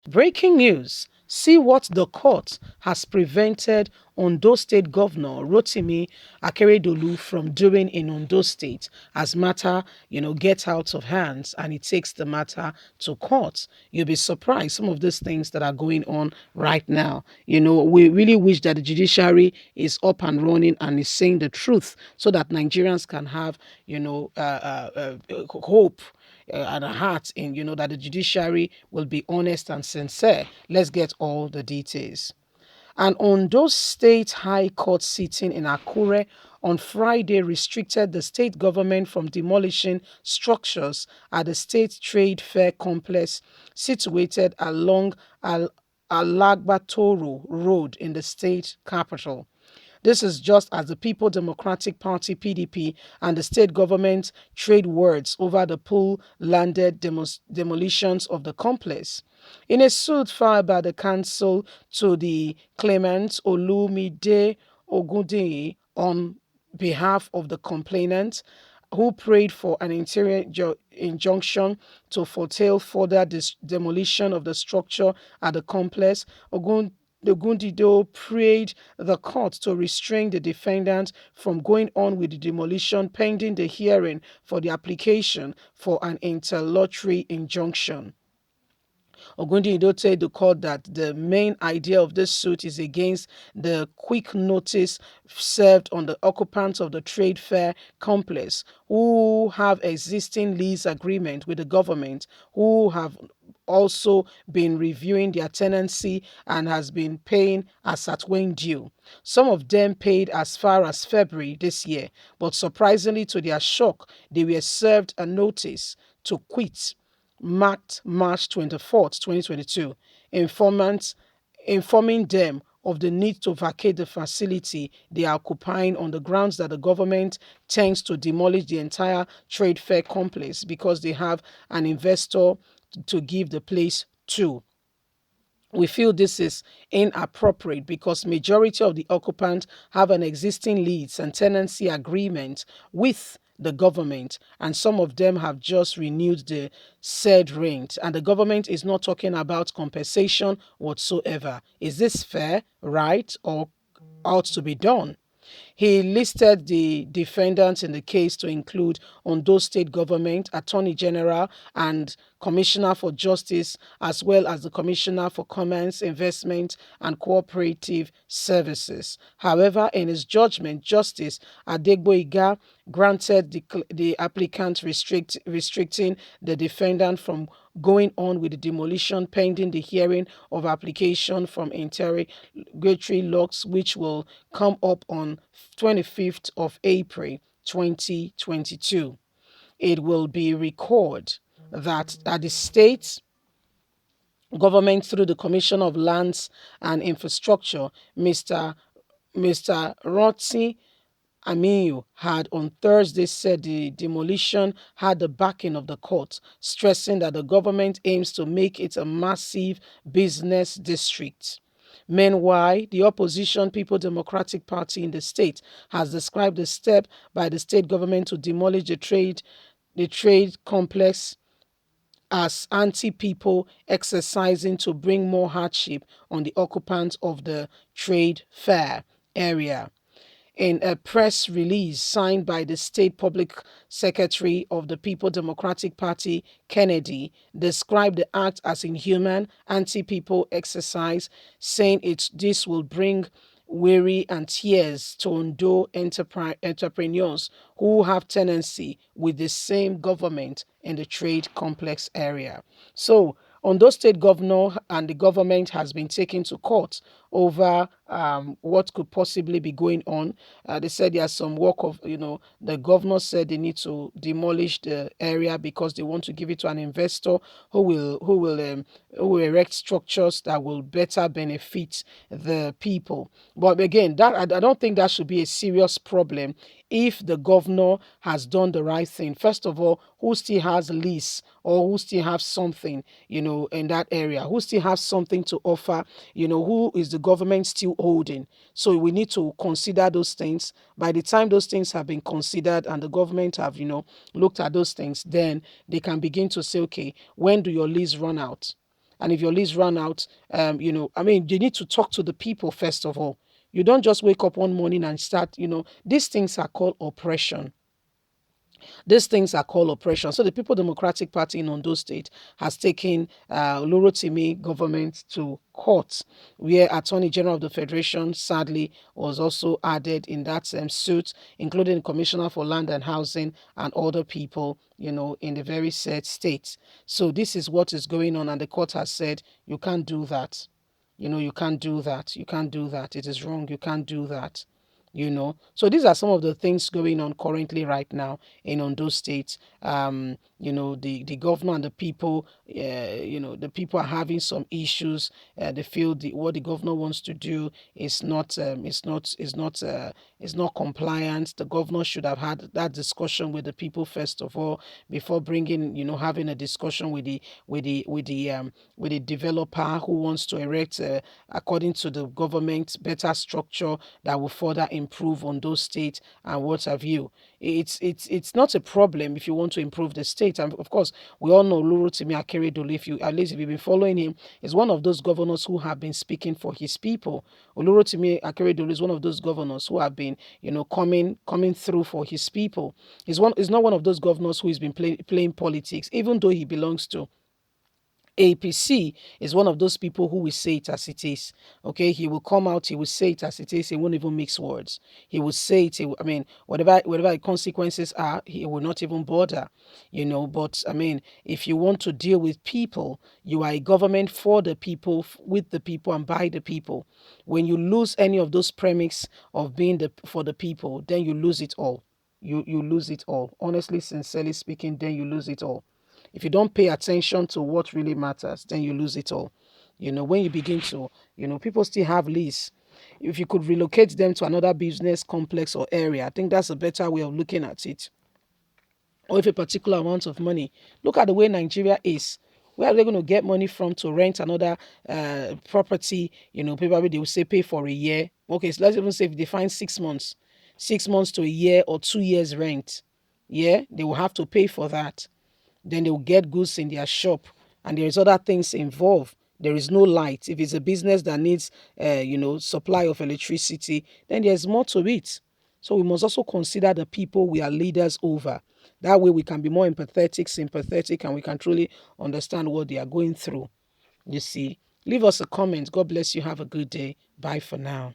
Breaking news. See what the court has prevented Ondo State Governor Rotimi Akeredolu from doing in Ondo State as matter, gets out of hands and it takes the matter to court. You'll be surprised some of these things that are going on right now. We really wish that the judiciary is up and running and is saying the truth so that Nigerians can have, hope and a heart in, that the judiciary will be honest and sincere. Let's get all the details. An Ondo State High Court sitting in Akure on Friday restricted the state government from demolishing structures at the State Trade Fair complex situated along Alagbatoro Road in the state capital. This is just as the People Democratic Party (PDP) and the state government trade words over the pool-landed demolitions of the complex. In a suit filed by the council to the claimant Olumide Ogundeyi on behalf of the complainant, who prayed for an injunction to foretell further demolition of the structure at the complex, the Gundido prayed the court to restrain the defendant from going on with the demolition pending the hearing for the application for an interlocutory injunction. Ogundi told the court that the main idea of this suit is against the quick notice served on the occupants of the trade fair complex who have existing lease agreement with the government, who have also been reviewing their tenancy and has been paying as at when due. Some of them paid as far as February this year, but surprisingly to their shock, they were served a notice to quit marked March 24th, 2022, informing them of the need to vacate the facility they are occupying on the grounds that the government tends to demolish the entire trade fair complex because they have an investor to give the place to. We feel this is inappropriate because majority of the occupants have an existing lease and tenancy agreement with the government, and some of them have just renewed the said rent, and the government is not talking about compensation whatsoever. Is this fair, right, or ought to be done? He listed the defendants in the case to include Ondo State Government, Attorney General, and Commissioner for Justice, as well as the Commissioner for Commerce, Investment, and Cooperative Services. However, in his judgment, Justice Adegboiga granted the applicant restricting the defendant from going on with the demolition pending the hearing of application from interrogatory logs, which will come up on 25th of April 2022. It will be recorded that at the state government through the Commission of Lands and Infrastructure, Mr. Rotsi Amiyu had on Thursday said the demolition had the backing of the court, stressing that the government aims to make it a massive business district. Meanwhile, the opposition People Democratic Party in the state has described the step by the state government to demolish the trade complex as anti-people exercising to bring more hardship on the occupants of the trade fair area. In a press release signed by the state public secretary of the People Democratic Party, Kennedy, described the act as inhuman, anti-people exercise, saying this will bring weary and tears to Ondo entrepreneurs who have tenancy with the same government in the trade complex area. So, Ondo State Governor and the government has been taken to court over what could possibly be going on. They said there's some work of, the governor said they need to demolish the area because they want to give it to an investor who will erect structures that will better benefit the people. But again, that I don't think that should be a serious problem if the governor has done the right thing. First of all, who still has a lease or who still have something, in that area, who still has something to offer, who is the government still holding. So we need to consider those things. By the time those things have been considered and the government have, looked at those things, then they can begin to say, okay, when do your lease run out? And if your lease run out, I mean, you need to talk to the people first of all. You don't just wake up one morning and start, these things are called oppression. These things are called oppression. So the People Democratic Party in Ondo State has taken Olurotimi government to court, where Attorney General of the Federation, sadly, was also added in that suit, including Commissioner for Land and Housing and other people, in the very said state. So this is what is going on, and the court has said you can't do that. You can't do that. You can't do that. It is wrong. You can't do that. So these are some of the things going on currently right now in Ondo State. The governor and the people, the people are having some issues. They feel what the governor wants to do is not compliant. The governor should have had that discussion with the people first of all before bringing, having a discussion with the developer who wants to erect, according to the government, better structure that will further improve on those states and what have you. It's not a problem if you want to improve the state. And of course, we all know Olurotimi Akeredolu, if you've been following him, is one of those governors who have been speaking for his people. Olurotimi Akeredolu is one of those governors who have been, coming through for his people. He's not one of those governors who has been playing politics, even though he belongs to APC. Is one of those people who will say it as it is. Okay, he will come out, he will say it as it is. He won't even mix words. He will say it. Whatever the consequences are, he will not even bother. But I mean, if you want to deal with people, you are a government for the people, with the people, and by the people. When you lose any of those premises of being for the people, then you lose it all. You lose it all. Honestly, sincerely speaking, then you lose it all. If you don't pay attention to what really matters, then you lose it all. When you begin to, people still have lease. If you could relocate them to another business complex or area, I think that's a better way of looking at it. Or if a particular amount of money. Look at the way Nigeria is. Where are they going to get money from to rent another property? Probably they will say pay for a year. Okay, so let's even say if they find 6 months, 6 months to a year or 2 years rent. Yeah, they will have to pay for that. Then they will get goods in their shop, and there is other things involved. There is no light. If it's a business that needs supply of electricity, then there's more to it. So we must also consider the people we are leaders over. That way we can be more empathetic, sympathetic, and we can truly understand what they are going through. You see, leave us a comment. God bless you. Have a good day. Bye for now.